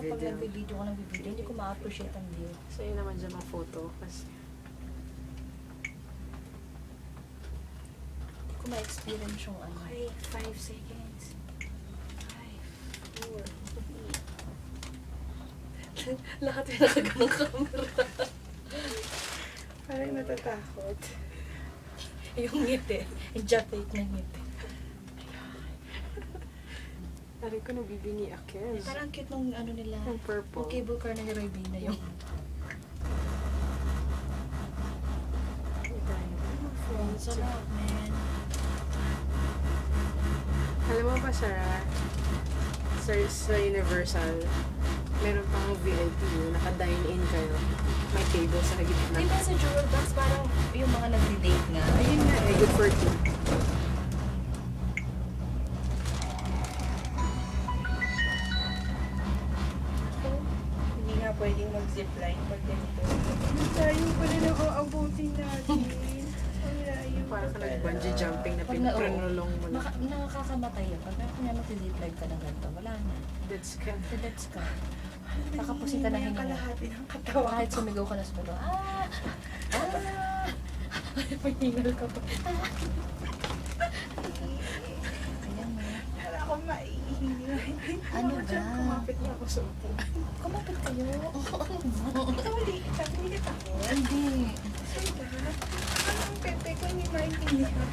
pag nagbibideo ko ng video, hindi ko ma-appreciate ang view. So yun naman dyan mga photo. Kasi Hindi ko ma-experience yung ano. Okay, 5 seconds. 5, 4. Lahat yung nakaganong camera. Parang natatakot. Yung ngiti. Yung fake na ngiti. aray ko nabibingi akes. Parang cute nung ano nila. Yung purple. Yung cable car na ni Robina yung... Sarap, man. Alam mo ba, Sarah, sa Universal, meron pang VIP yun, naka-dine-in kayo. May table sa gitna. Di ba sa Jewel Box, parang yung mga nag-date nga. Ayun nga eh, good for two. Hindi nga pwedeng mag-zipline pag ganito. Tayo pala na ko abutin natin. Ang layo Para ka nag-bungee jumping na Pag na- pinulong mo na. Nakakamatay yun. Pag kanya mag-zipline ka ng ganito, wala na. That's ka. Let's go. Nakapusin ka na yung hinga. kalahati ng katawan. Kahit sumigaw ka na sa balo. Ah! Ah! Paghingal ka pa. Ayan na. Para ako maiingay. Ano ba? Kumapit na ako sa upo. Kumapit kayo. Hindi, sabi niya ako. Hindi. Ang pepe ko hindi maintindihan.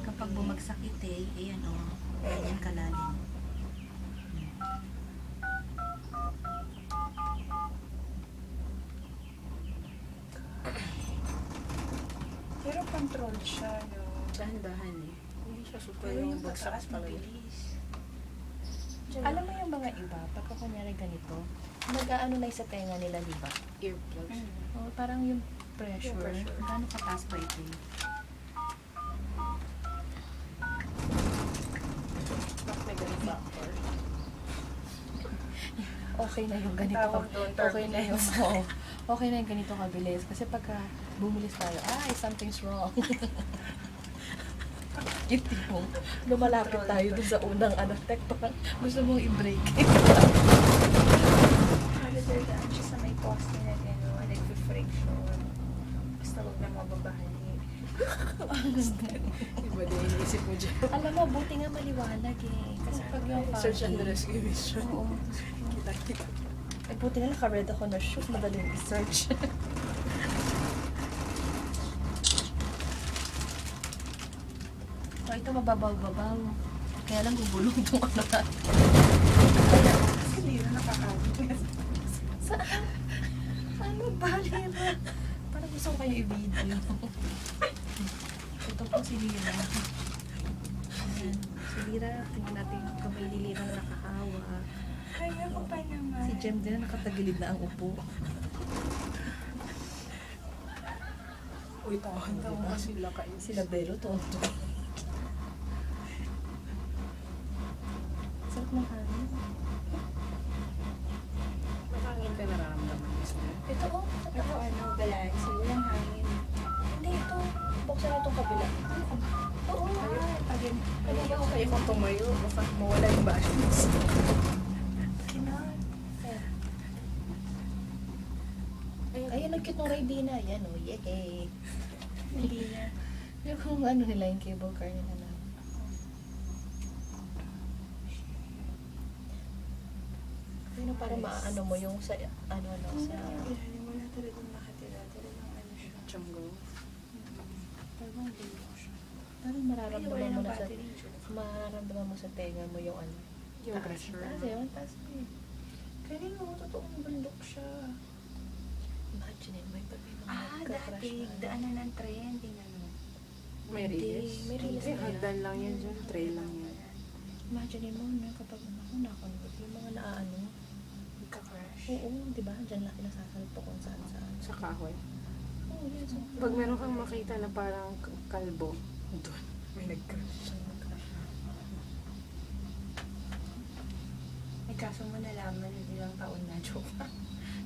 Kapag bumagsak ite, ayan o. Ayan kalalim. Pero control siya, no? Dahan-dahan eh. Hindi siya super Pero yung yung bagsak pagtaas talaga. mabilis. Alam mo yung mga iba, pagka kunyari ganito, nag-ano na yung sa tenga nila, di ba? Earplugs. O, parang yung pressure. Yung pressure. Gano'ng kataas ba ito? Back negative factor. Okay na yung ganito. Tawag doon, Okay na yung, oo. Okay na yung ganito kabilis. Kasi pagka bumulis tayo, something's wrong. Yung tipong lumalapit tayo dun sa unang tek, parang gusto mong i-break. Nadadaan siya sa may poste na gano'n, nag-friction. Basta huwag na mababali. Iba din yung isip mo dyan. Alam mo, buti nga maliwanag eh. Kasi pag yung Search and foggy, rescue mission. oo. Kita-kita. Eh, buti nga naka-read ako na shoot, madaling i-search. So, ito mababaw-babaw. Kaya lang gugulong itong ano natin. Kasi hindi na nakakawin. Saan? Ano ba, Lira? Parang gusto ko kayo i-video. Ito po si Lira. Ayan. Si Lira, tingnan natin kung may Lira na nakakawa. Ay, ako pa naman. Si Jem din na nakatagilid na ang upo. Uy, tawa ka sila kayo. Sila Belo, tonto. Sarap ng hangin. Nakangin ka nararamdaman mismo. Ito oh, Ako ano, balance. Walang hangin. hindi ito. Buksan na itong kabila. Oo nga. Again, Kanina ko kayo kung tumayo, baka mawala yung balance. kinan. Ayun, ang cute ng Raybina. Yan oh, yay. Hindi na. Yung kung ano nila, yung cable car nila na. Ano para maano mo yung sa, ano, sa... Ilalim mo na talagang nakatira. Talagang ano siya. Jungle. Talagang bilo siya. Parang mararamdaman mo na sa... battery. Mararamdaman mo sa tenga mo yung ano. Yung taas. pressure. Taas yun, taas yun. Kanina mo, totoong bundok siya. Imagine mo yung pag may mga Ah, nagka-crash dati. na ano. Daanan ng tren. Tingnan mo. May Hindi, release. may release Eh, na. hagdan lang yan dyan. Tray lang yan. Imagine mo na kapag ako nakonvert, yung mga naaano. Nagka-crash. Oo, di ba? Diyan lang nasasalpo kung saan-saan. Sa kahoy. Oo, yes. Pag meron kang makita na parang kalbo, doon. May nag-crash. May kaso mo nalaman ilang taon na, joke.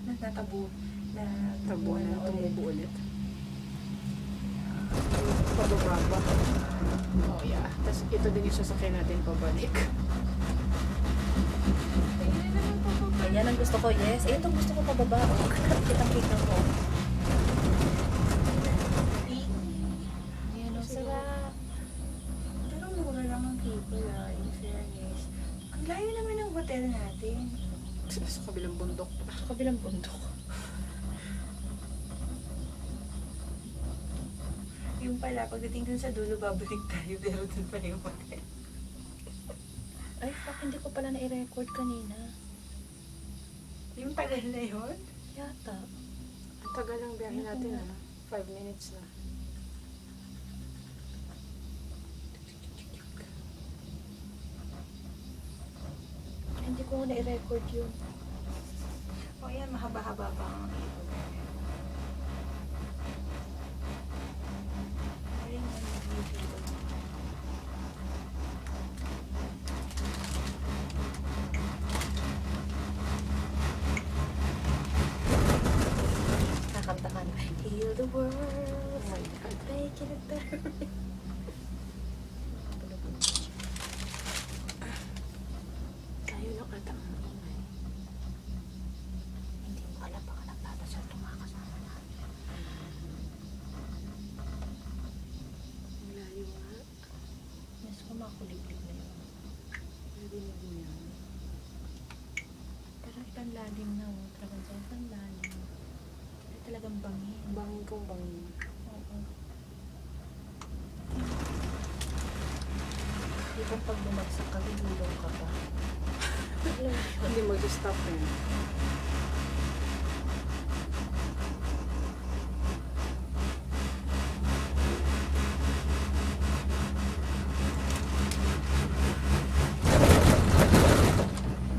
Natatabu na Tabo na ulit. tumubo ulit. Bababa. Oh yeah. Tapos ito din yung sasakyan natin pabalik. Ayan ang gusto ko, yes. Eh, itong gusto ko pababa. Oh, kitang-kita ko. Ayan, ang sarap. Pero mura lang ang people in fairness. Ang layo naman ng hotel natin. Sa kabilang bundok. Sa kabilang bundok. Yung pala, pagdating dun sa dulo, babalik tayo. Pero dun pa yung hotel. Ay, fuck, hindi ko pala na-i-record kanina. Yung tagal na yun? Yata. Ang tagal lang biyahe natin 5 minutes na. Hindi ko nga na-i-record yun. O yan, mahaba-haba pa ang ikot. Ayun, nag-video. Kakanta ka na. Heal the world. Oh my God. Making it better. Tayo lang ata ang maingay. Hindi mo alam baka nagdadasal itong mga kasama namin. Ang layo nga. Mas ko makuliglig na yun. Narinig mo yan. Parang ibang lalim na. Talagang sa ibang lalim. Ay, talagang bangin. Bangin kong bangin. Oo. Di ba pag bumagsak ka, gulong ka pa? Alam mo yun? Hindi mag-stop na yun.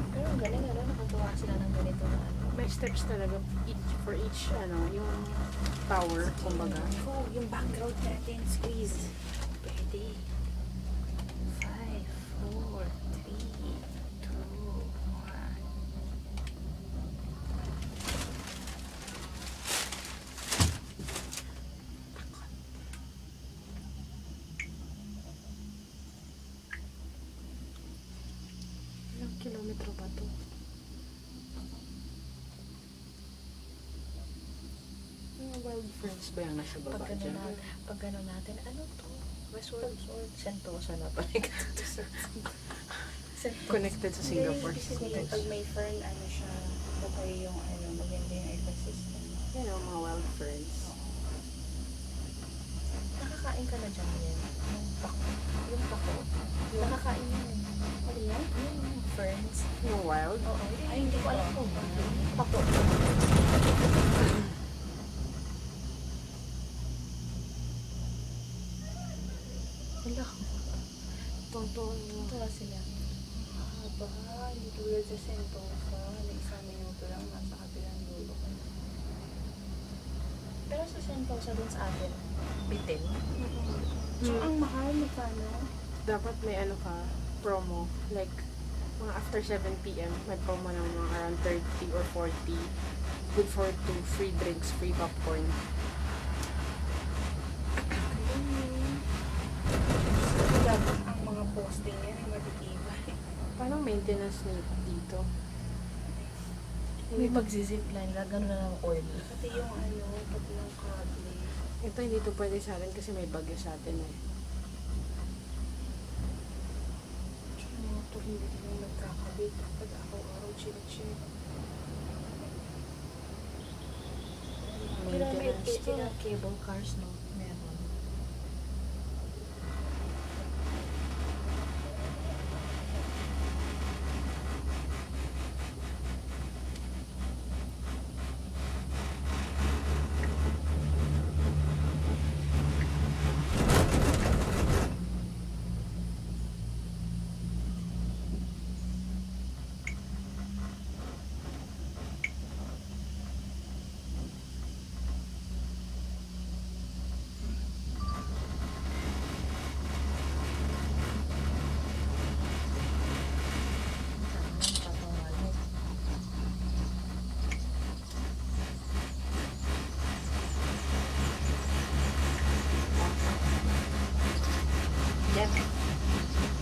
Pero ang galing, nakagawa sila ng ganito na ano. May steps talaga for each, yung tower, kumbaga. Ko, yung background natin, squeeze. Pwede. 5, 4, 3, 2, 1. Ilang kilometro ba to? Mga wild friends ba yung nasa baba Pag dyan? gano'n natin, ano to? Resort. Sentosa na pala. Sentosa. Connected sa Singapore. Pag may fern, ano siya, okay yung maganda yung ecosystem. Yan ang mga wild friends. Nakakain ka na dyan yan. Yung pako. Yung pako. Nakakain yan. Ano yan? Yung ferns. Yung wild? Oo. Ay, hindi ko alam kung ba. Pako. Wala. Tonton. Ito sila. Haba, hindi tulad sa Sentosa. Na isang minuto lang nasa kabilang dulo. Pero sa Sentosa dun sa atin, bitin. So, ang mahal, magkano? Dapat may promo. Like, mga after 7 p.m. may promo ng mga around 30 or 40. Good for 2 free drinks, free popcorn. Dapat ang mga posting yan ay matitibay. Parang maintenance dito. May magzizipline, gagano na ng oil. Pati yung pati yung kable. Ito hindi to pwede sa atin kasi may bagyo sa atin eh. Tsaka yung motor, hindi naman nagkakabit. Pag araw-araw, chill-chill. Pero may Maintenance to. cable cars, no? Meron.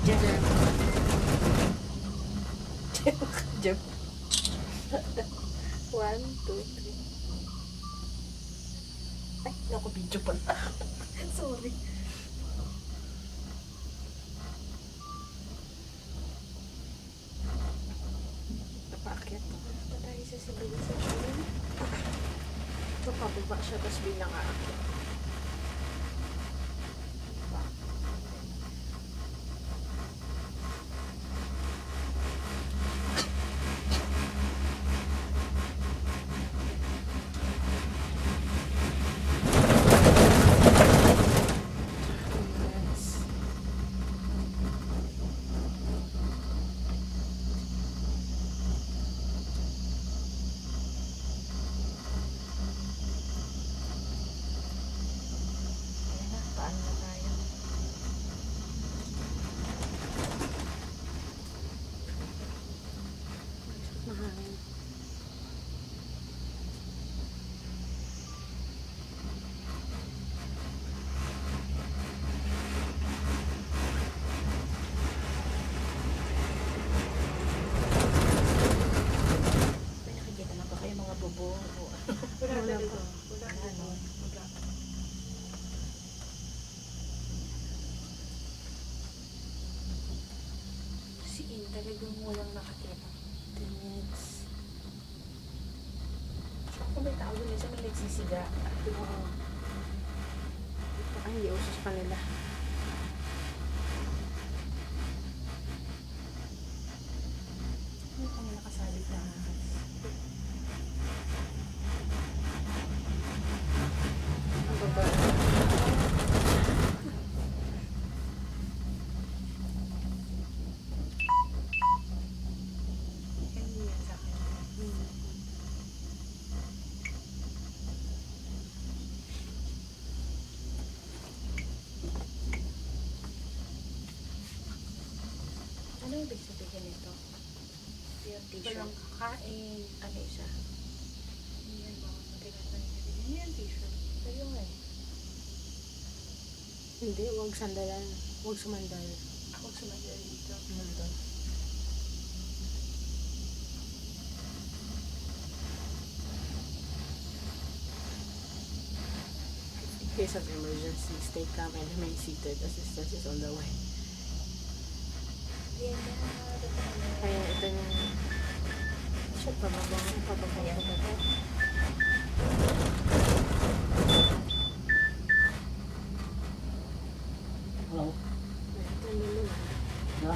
Jeff. Jeff. Jeff. 1, 2, 3. Ay, naku, video pala. Sorry. Napaakyat to. Pa tayo sa civilization. Ito, pababa siya, tapos bilang aakyat. Yes. Ayan na, paano na tayo? Mahangin. May nakikita na ba kayo mga bubong o ano? Wala Wala talaga. pa. Wala Wala, no? Wala. Si In talagang walang nakatira. 10 minutes. Kung may tao dun, isa may nagsisiga. Oo. Baka hindi uso sa kanila. Ano kung nakasalit na ahas? Ang baba. Hindi yan sa akin. Ano ibig sabihin nito? Yung t-shirt. Walang kakain. Ano siya? Hindi yan mga matigas na hindi. Hindi yan t-shirt. Sa'yo nga eh. Hindi, huwag sandalan. Huwag sumandal. Ako sumadala dito. Nandun. In case of emergency, stay calm and remain seated. Assistance is on the way. Ayan na. Kaya ito yung... Siya, pababa. Pababa. Ayan. Pababa. Hello. Ito yung lulu. Ya.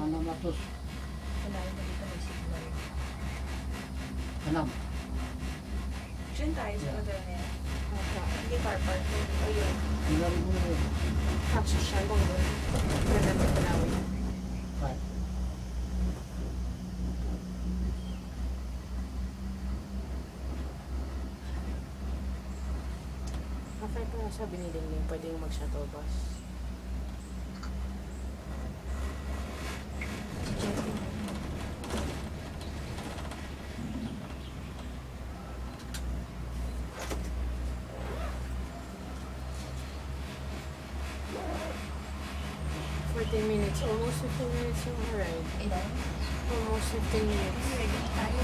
Ano matos? Kunain mo dito may signal. Anam. Diyan tayo sa hotel na yan. Hindi car-park. Ayun. Ilan mo yun? Tapos siya, bang doon. Ganda ng Palawi. Right. After pa sa biniling, pwede yung mag-shuttle bus. Si Jeffy. 15 minutes. Almost 15 minutes yung ride. Ilan? Almost 15 minutes. Ready tayo.